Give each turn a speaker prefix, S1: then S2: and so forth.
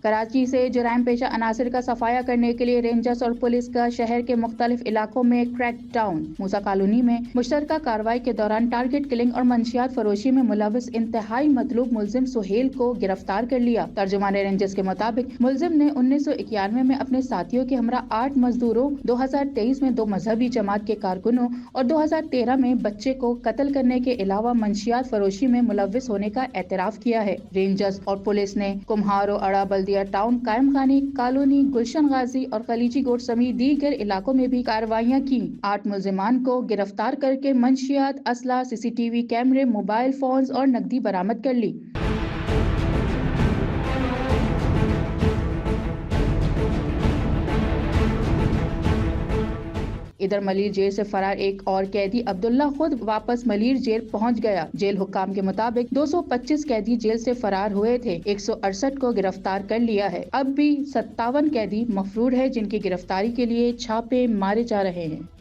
S1: کراچی سے جرائم پیشہ عناصر کا صفایا کرنے کے لیے رینجرز اور پولیس کا شہر کے مختلف علاقوں میں کریک ڈاؤن۔ موسیٰ کالونی میں مشترکہ کارروائی کے دوران ٹارگٹ کلنگ اور منشیات فروشی میں ملوث انتہائی مطلوب ملزم سہیل کو گرفتار کر لیا۔ ترجمان رینجرز کے مطابق ملزم نے 1991 میں اپنے ساتھیوں کے ہمراہ 8 مزدوروں، 2023 میں 2 مذہبی جماعت کے کارکنوں اور 2013 میں بچے کو قتل کرنے کے علاوہ منشیات فروشی میں ملوث ہونے کا اعتراف کیا ہے۔ رینجرز اور پولیس نے کمہارو اڑا بلدیہ ٹاؤن، قائم خانی کالونی، گلشن غازی اور خلیجی گوٹ سمیت دیگر علاقوں میں بھی کارروائیاں کی۔ 8 ملزمان کو گرفتار کر کے منشیات، اسلحہ، CCTV کیمرے، موبائل فونز اور نقدی برآمد کر لی۔ ادھر ملیر جیل سے فرار ایک اور قیدی عبداللہ خود واپس ملیر جیل پہنچ گیا۔ جیل حکام کے مطابق 225 قیدی جیل سے فرار ہوئے تھے، 168 کو گرفتار کر لیا ہے۔ اب بھی 57 قیدی مفرور ہیں جن کی گرفتاری کے لیے چھاپے مارے جا رہے ہیں۔